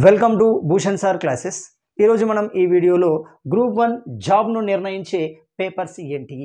Welcome to Bhushan sir classes. ఈరోజు మనం ఈ వీడియోలో గ్రూప్ 1 జాబ్ను నిర్ణయించే పేపర్స్ ఏంటి,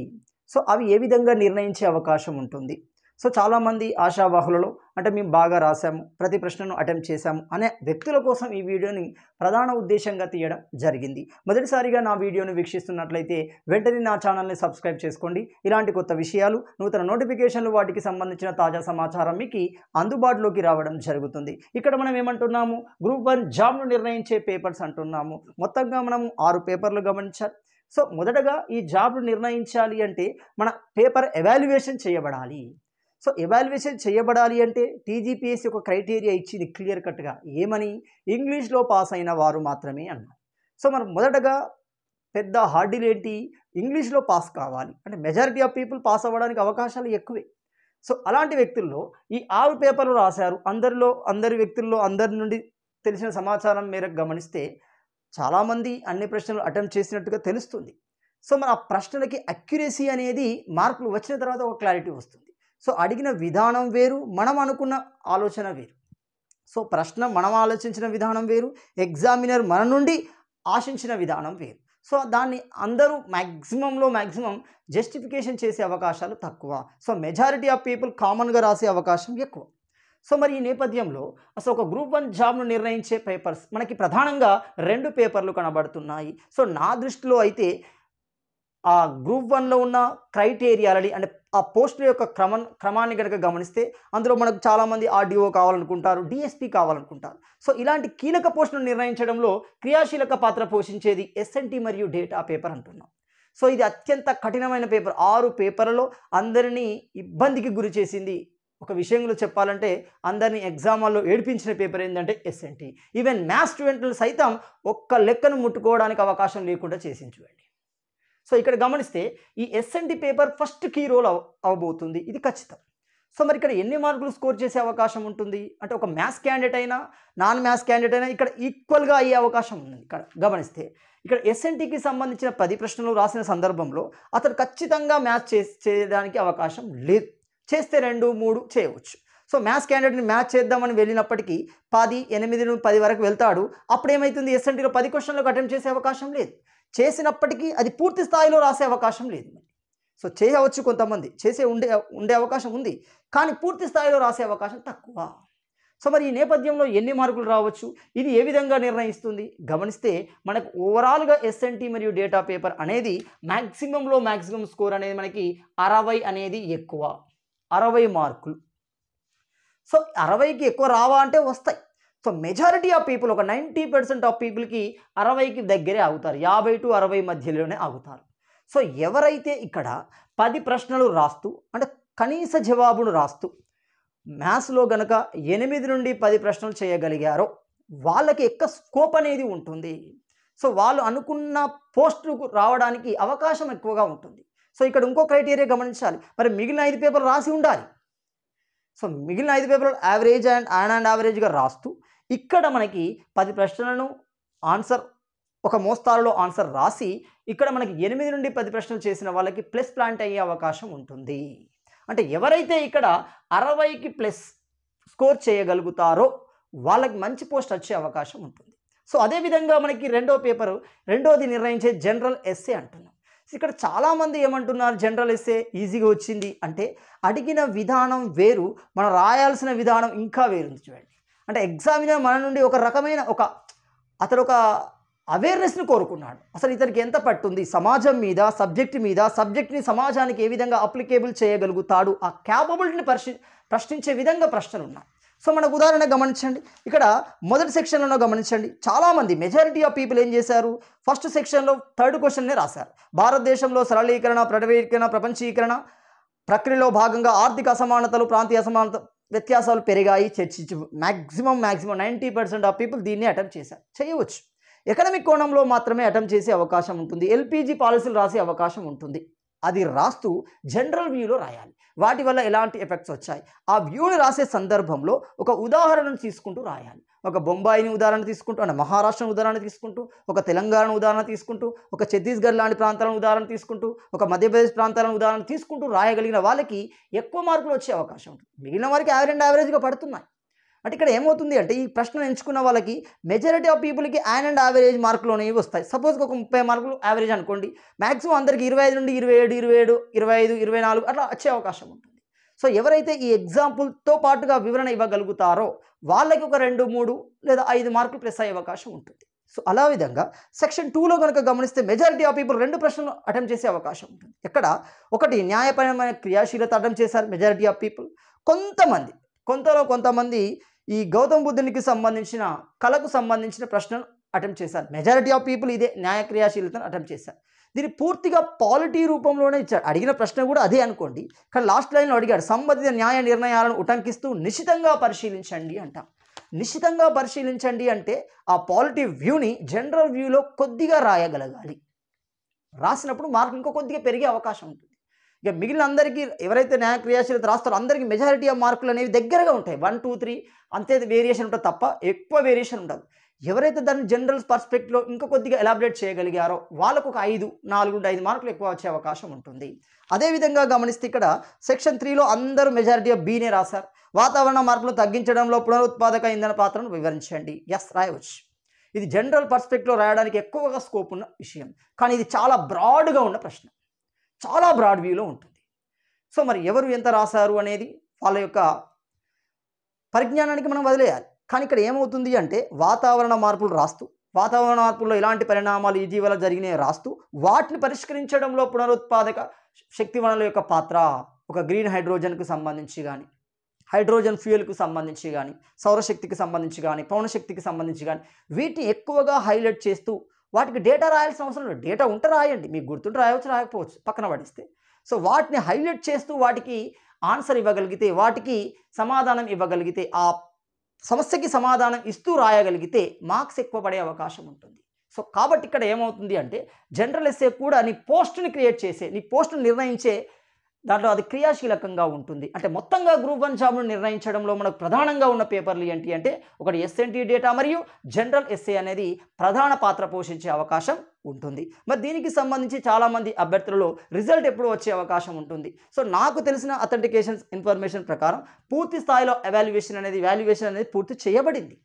సో అవి ఏ విధంగా నిర్ణయించే అవకాశం ఉంటుంది. సో చాలామంది ఆశావాహులలో అంటే మేము బాగా రాసాము, ప్రతి ప్రశ్నను అటెంప్ట్ చేశాము అనే వ్యక్తుల కోసం ఈ వీడియోని ప్రధాన ఉద్దేశంగా తీయడం జరిగింది. మొదటిసారిగా నా వీడియోను వీక్షిస్తున్నట్లయితే వెంటనే నా ఛానల్ని సబ్స్క్రైబ్ చేసుకోండి. ఇలాంటి కొత్త విషయాలు, నూతన నోటిఫికేషన్లు, వాటికి సంబంధించిన తాజా సమాచారం మీకు అందుబాటులోకి రావడం జరుగుతుంది. ఇక్కడ మనం ఏమంటున్నాము, గ్రూప్ 1 జాబ్ను నిర్ణయించే పేపర్స్ అంటున్నాము. మొత్తంగా మనము 6 పేపర్లు గమనించాలి. సో మొదటగా ఈ జాబ్ను నిర్ణయించాలి అంటే మన పేపర్ ఎవాల్యుయేషన్ చేయబడాలి. సో ఎవాల్యుయేషన్ చేయబడాలి అంటే టీజీపీఎస్సీ ఒక క్రైటీరియా ఇచ్చింది క్లియర్ కట్గా, ఏమని, ఇంగ్లీష్లో పాస్ అయిన వారు మాత్రమే అన్నారు. సో మనం మొదటగా పెద్ద హార్డిల్ ఏంటి, ఇంగ్లీష్లో పాస్ కావాలి అంటే మెజారిటీ ఆఫ్ పీపుల్ పాస్ అవ్వడానికి అవకాశాలు ఎక్కువే. సో అలాంటి వ్యక్తుల్లో ఈ 6 పేపర్లు రాశారు. అందరి వ్యక్తుల్లో అందరి నుండి తెలిసిన సమాచారం మేరకు గమనిస్తే చాలామంది అన్ని ప్రశ్నలు అటెంప్ట్ చేసినట్టుగా తెలుస్తుంది. సో మన ఆ ప్రశ్నలకి అక్యురసీ అనేది మార్కులు వచ్చిన తర్వాత ఒక క్లారిటీ వస్తుంది. సో అడిగిన విధానం వేరు, మనం అనుకున్న ఆలోచన వేరు. సో ప్రశ్న మనం ఆలోచించిన విధానం వేరు, ఎగ్జామినర్ మన నుండి ఆశించిన విధానం వేరు. సో దాన్ని అందరూ మ్యాక్సిమం జస్టిఫికేషన్ చేసే అవకాశాలు తక్కువ. సో మెజారిటీ ఆఫ్ పీపుల్ కామన్గా రాసే అవకాశం ఎక్కువ. సో మరి ఈ నేపథ్యంలో అసలు ఒక గ్రూప్ 1 జాబ్ను నిర్ణయించే పేపర్స్ మనకి ప్రధానంగా 2 పేపర్లు కనబడుతున్నాయి. సో నా దృష్టిలో అయితే ఆ గ్రూప్ 1లో ఉన్న క్రైటీరియాలని అంటే ఆ పోస్టుల యొక్క క్రమాన్ని కనుక గమనిస్తే అందులో మనకు చాలామంది ఆర్డీఓ కావాలనుకుంటారు, డిఎస్పీ కావాలనుకుంటారు. సో ఇలాంటి కీలక పోస్టులను నిర్ణయించడంలో క్రియాశీలక పాత్ర పోషించేది ఎస్ఎన్టీ మరియు డేటా పేపర్ అంటున్నాం. సో ఇది అత్యంత కఠినమైన పేపర్. 6 పేపర్లలో అందరినీ ఇబ్బందికి గురి చేసింది. ఒక విషయంలో చెప్పాలంటే అందరినీ ఎగ్జామ్లో ఏడిపించిన పేపర్ ఏంటంటే ఎస్ఎన్టీ. ఈవెన్ మ్యాథ్స్ స్టూడెంట్లు సైతం ఒక్క లెక్కను ముట్టుకోవడానికి అవకాశం లేకుండా చేసింది చూడండి. సో ఇక్కడ గమనిస్తే ఈ SNT paper first key role అవబోతుంది, ఇది ఖచ్చితం. సో మరి ఇక్కడ ఎన్ని మార్కులు స్కోర్ చేసే అవకాశం ఉంటుంది అంటే ఒక మ్యాథ్స్ క్యాండిడేట్ అయినా నాన్ మ్యాథ్స్ క్యాండిడేట్ అయినా ఇక్కడ ఈక్వల్గా అయ్యే అవకాశం ఉంది. ఇక్కడ గమనిస్తే ఇక్కడ ఎస్ఎన్టీకి సంబంధించిన 10 ప్రశ్నలు రాసిన సందర్భంలో అతను ఖచ్చితంగా మ్యాథ్స్ చేయడానికి అవకాశం లేదు. చేస్తే 2, 3 చేయవచ్చు. సో మ్యాథ్స్ క్యాండిడేట్ని మ్యాథ్స్ చేద్దామని వెళ్ళినప్పటికీ 10, 8 నుండి 10 వరకు వెళ్తాడు. అప్పుడు ఏమవుతుంది, ఎస్ఎన్టీలో 10 క్వశ్చన్లకు అటెంప్ట్ చేసే అవకాశం లేదు. చేసినప్పటికీ అది పూర్తి స్థాయిలో రాసే అవకాశం లేదు. సో చేయవచ్చు, కొంతమంది ఉండే అవకాశం ఉంది, కానీ పూర్తి స్థాయిలో రాసే అవకాశం తక్కువ. సో మరి ఈ నేపథ్యంలో ఎన్ని మార్కులు రావచ్చు, ఇది ఏ విధంగా నిర్ణయిస్తుంది గమనిస్తే మనకు ఓవరాల్గా ఎస్ఎన్టీ మరియు డేటా పేపర్ అనేది మ్యాక్సిమం స్కోర్ అనేది మనకి 60 అనేది ఎక్కువ, 60 మార్కులు. సో 60కి ఎక్కువ రావా అంటే వస్తాయి. సో మెజారిటీ ఆఫ్ పీపుల్ ఒక 90% ఆఫ్ పీపుల్కి 60కి దగ్గరే ఆగుతారు, 50 to 60 మధ్యలోనే ఆగుతారు. సో ఎవరైతే ఇక్కడ 10 ప్రశ్నలు రాస్తూ అంటే కనీస జవాబును రాస్తూ మ్యాథ్స్లో గనక 8 నుండి 10 ప్రశ్నలు చేయగలిగారో వాళ్ళకి ఎక్కువ స్కోప్ అనేది ఉంటుంది. సో వాళ్ళు అనుకున్న పోస్టుకు రావడానికి అవకాశం ఎక్కువగా ఉంటుంది. సో ఇక్కడ ఇంకో క్రైటీరియా గమనించాలి, మరి మిగిలిన 5 పేపర్లు రాసి ఉండాలి. సో మిగిలిన 5 పేపర్లు యావరేజ్ అండ్ యావరేజ్గా రాస్తూ ఇక్కడ మనకి 10 ప్రశ్నలను ఆన్సర్ ఒక మోస్తారులో ఆన్సర్ రాసి ఇక్కడ మనకి 8 నుండి 10 ప్రశ్నలు చేసిన వాళ్ళకి ప్లస్ ప్లాంట్ అయ్యే అవకాశం ఉంటుంది. అంటే ఎవరైతే ఇక్కడ 60కి ప్లస్ స్కోర్ చేయగలుగుతారో వాళ్ళకి మంచి పోస్ట్ వచ్చే అవకాశం ఉంటుంది. సో అదేవిధంగా మనకి రెండోది నిర్ణయించే జనరల్ ఎస్సే అంటున్నాం. ఇక్కడ చాలామంది ఏమంటున్నారు, జనరల్ ఎస్సే ఈజీగా వచ్చింది అంటే అడిగిన విధానం వేరు, మనం రాయాల్సిన విధానం ఇంకా వేరుంది చూడండి. అంటే ఎగ్జామినర్ మన నుండి ఒక రకమైన అతడు ఒక అవేర్నెస్ని కోరుకున్నాడు. అసలు ఇతనికి ఎంత పట్టుంది సమాజం మీద, సబ్జెక్ట్ని సమాజానికి ఏ విధంగా అప్లికేబుల్ చేయగలుగుతాడు, ఆ క్యాపబిలిటీని ప్రశ్నించే విధంగా ప్రశ్నలు ఉన్నాయి. సో మనకు ఉదాహరణ గమనించండి, ఇక్కడ మొదటి సెక్షన్లో గమనించండి, చాలామంది మెజారిటీ ఆఫ్ పీపుల్ ఏం చేశారు, ఫస్ట్ సెక్షన్లో 3rd క్వశ్చన్నే రాశారు. భారతదేశంలో సరళీకరణ, ప్రైవేటీకరణ, ప్రపంచీకరణ ప్రక్రియలో భాగంగా ఆర్థిక అసమానతలు, ప్రాంతీయ వ్యత్యాసాలు పెరిగాయి చర్చించు. మ్యాక్సిమం 90% ఆఫ్ పీపుల్ దీన్ని అటెంప్ట్ చేశారు. చేయవచ్చు, ఎకనమిక్ కోణంలో మాత్రమే అటెంప్ట్ చేసే అవకాశం ఉంటుంది, ఎల్పిజి పాలసీలు రాసే అవకాశం ఉంటుంది. అది రాస్తూ జనరల్ వ్యూలో రాయాలి, వాటి వల్ల ఎలాంటి ఎఫెక్ట్స్ వచ్చాయి ఆ వ్యూని రాసే సందర్భంలో ఒక ఉదాహరణను తీసుకుంటూ రాయాలి. ఒక బొంబాయిని ఉదాహరణ తీసుకుంటూ, అంటే మహారాష్ట్రను ఉదాహరణ తీసుకుంటూ, ఒక తెలంగాణ ఉదాహరణ తీసుకుంటూ, ఒక ఛత్తీస్గఢ్ లాంటి ప్రాంతాలను ఉదాహరణ తీసుకుంటూ, ఒక మధ్యప్రదేశ్ ప్రాంతాలను ఉదాహరణ తీసుకుంటూ రాయగలిగిన వాళ్ళకి ఎక్కువ మార్కులు వచ్చే అవకాశం ఉంటుంది. మిగిలిన వారికి యావరేజ్గా పడుతున్నాయి. అంటే ఇక్కడ ఏమవుతుంది అంటే ఈ ప్రశ్నను ఎంచుకున్న వాళ్ళకి మెజారిటీ ఆఫ్ పీపుల్కి యాన్ అండ్ యావరేజ్ మార్కులు అనేవి వస్తాయి. సపోజ్కి ఒక 30 మార్కులు యావరేజ్ అనుకోండి, మ్యాక్సిమం అందరికి 25 నుండి 27, 27, 25, 24 అట్లా వచ్చే అవకాశం ఉంటుంది. సో ఎవరైతే ఈ ఎగ్జాంపుల్తో పాటుగా వివరణ ఇవ్వగలుగుతారో వాళ్ళకి ఒక 2, 3 లేదా 5 మార్కులు ప్లస్ అయ్యే అవకాశం ఉంటుంది. సో అలా విధంగా సెక్షన్ 2లో కనుక గమనిస్తే మెజారిటీ ఆఫ్ పీపుల్ 2 ప్రశ్నలు అటెంప్ట్ చేసే అవకాశం ఉంటుంది. ఎక్కడ ఒకటి న్యాయపరమైన క్రియాశీలత అటెంప్ట్ చేశారు మెజారిటీ ఆఫ్ పీపుల్. కొంతమంది ఈ గౌతమ బుద్ధునికి సంబంధించిన కళకు సంబంధించిన ప్రశ్నలు అటెంప్ట్ చేశారు. మెజారిటీ ఆఫ్ పీపుల్ ఇదే న్యాయ క్రియాశీలతను అటెంప్ట్ చేశారు. దీన్ని పూర్తిగా పాలిటీ రూపంలోనే ఇచ్చాడు. అడిగిన ప్రశ్న కూడా అదే అనుకోండి, కానీ లాస్ట్ లైన్లో అడిగాడు సంబంధిత న్యాయ నిర్ణయాలను ఉటంకిస్తూ నిశితంగా పరిశీలించండి అంటాం. నిశితంగా పరిశీలించండి అంటే ఆ పాలిటీ వ్యూని జనరల్ వ్యూలో కొద్దిగా రాయగలగాలి. రాసినప్పుడు మార్కులు ఇంకో కొద్దిగా పెరిగే అవకాశం ఉంటుంది. ఇక మిగిలిన అందరికీ ఎవరైతే న్యాయ క్రియాశీలత రాస్తారో అందరికీ మెజారిటీ ఆఫ్ మార్కులు అనేవి దగ్గరగా ఉంటాయి. 1, 2, 3 అంతే వేరియేషన్ ఉంటుంది తప్ప ఎక్కువ వేరియేషన్ ఉండదు. ఎవరైతే దాన్ని జనరల్ పర్స్పెక్టివ్లో ఇంకా కొద్దిగా ఎలాబరేట్ చేయగలిగారో వాళ్ళకు ఒక 5, 4 నుండి 5 మార్కులు ఎక్కువ వచ్చే అవకాశం ఉంటుంది. అదేవిధంగా గమనిస్తే ఇక్కడ సెక్షన్ 3లో అందరూ మెజారిటీ ఆఫ్ బీనే రాశారు. వాతావరణ మార్పులను తగ్గించడంలో పునరుత్పాదక ఇంధన పాత్రను వివరించండి. ఎస్ రాయవచ్చు. ఇది జనరల్ పర్స్పెక్టివ్లో రాయడానికి ఎక్కువగా స్కోప్ ఉన్న విషయం, కానీ ఇది చాలా బ్రాడ్గా ఉన్న ప్రశ్న, చాలా బ్రాడ్ వ్యూలో ఉంటుంది. సో మరి ఎవరు ఎంత రాశారు అనేది వాళ్ళ యొక్క పరిజ్ఞానానికి మనం వదిలేయాలి. కానీ ఇక్కడ ఏమవుతుంది అంటే వాతావరణ మార్పులు రాస్తూ, వాతావరణ మార్పుల్లో ఎలాంటి పరిణామాలు ఇటీవల జరిగినాయో రాస్తూ, వాటిని పరిష్కరించడంలో పునరుత్పాదక శక్తి వనరుల యొక్క పాత్ర, ఒక గ్రీన్ హైడ్రోజన్కు సంబంధించి కానీ, హైడ్రోజన్ ఫ్యూయల్కు సంబంధించి కానీ, సౌరశక్తికి సంబంధించి కానీ, పవనశక్తికి సంబంధించి కానీ వీటిని ఎక్కువగా హైలైట్ చేస్తూ వాటికి డేటా రాయాల్సిన అవసరం లేదు. డేటా ఉంటే రాయండి, మీకు గుర్తుంటే రాయవచ్చు, రాయకపోవచ్చు, పక్కన పడిస్తే. సో వాటిని హైలైట్ చేస్తూ వాటికి ఆన్సర్ ఇవ్వగలిగితే, వాటికి సమాధానం ఇవ్వగలిగితే, ఆ సమస్యకి సమాధానం ఇస్తూ రాయగలిగితే మార్క్స్ ఎక్కువ పడే అవకాశం ఉంటుంది. సో కాబట్టి ఇక్కడ ఏమవుతుంది అంటే జనరల్ ఎస్సే కూడా నీ పోస్ట్ని క్రియేట్ చేసే, నీ పోస్ట్ను నిర్ణయించే దాంట్లో అది క్రియాశీలకంగా ఉంటుంది. అంటే మొత్తంగా గ్రూప్ 1 జాబ్ను నిర్ణయించడంలో మనకు ప్రధానంగా ఉన్న పేపర్లు ఏంటి అంటే ఒకటి ఎస్ఎన్టీ డేటా మరియు జనరల్ ఎస్ఏ అనేది ప్రధాన పాత్ర పోషించే అవకాశం ఉంటుంది. మరి దీనికి సంబంధించి చాలామంది అభ్యర్థులలో రిజల్ట్ ఎప్పుడు వచ్చే అవకాశం ఉంటుంది. సో నాకు తెలిసిన అథెంటికేషన్ ఇన్ఫర్మేషన్ ప్రకారం పూర్తి స్థాయిలో వాల్యుయేషన్ అనేది పూర్తి చేయబడింది.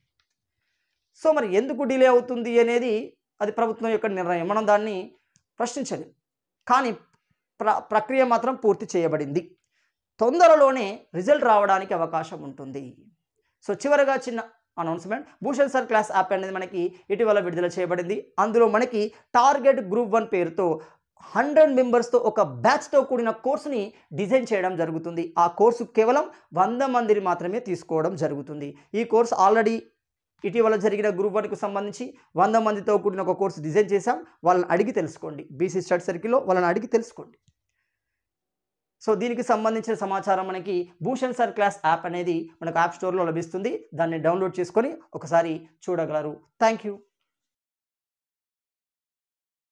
సో మరి ఎందుకు డిలే అవుతుంది అనేది అది ప్రభుత్వం యొక్క నిర్ణయం, మనం దాన్ని ప్రశ్నించలేం. కానీ ప్రక్రియ మాత్రం పూర్తి చేయబడింది. తొందరలోనే రిజల్ట్ రావడానికి అవకాశం ఉంటుంది. సో చివరగా చిన్న announcement, Bhushan sir class app అనేది మనకి ఇటీవల విడుదల చేయబడింది. అందులో మనకి టార్గెట్ గ్రూప్ 1 పేరుతో 100 మెంబర్స్తో ఒక బ్యాచ్తో కూడిన కోర్సుని డిజైన్ చేయడం జరుగుతుంది. ఆ కోర్సు కేవలం 100 మందిని మాత్రమే తీసుకోవడం జరుగుతుంది. ఈ కోర్సు ఆల్రెడీ ఇటీవల జరిగిన గ్రూప్ 1కు సంబంధించి 100 మందితో కూడిన ఒక కోర్సు డిజైన్ చేశాం. వాళ్ళని అడిగి తెలుసుకోండి, బీసీ స్టడీ సర్కిల్లో వాళ్ళని అడిగి తెలుసుకోండి. సో దీనికి సంబంధించిన సమాచారం మనకి భూషణ్ సార్ క్లాస్ యాప్ అనేది మనకు యాప్ స్టోర్లో లభిస్తుంది. దాన్ని డౌన్లోడ్ చేసుకొని ఒకసారి చూడగలరు. Thank you.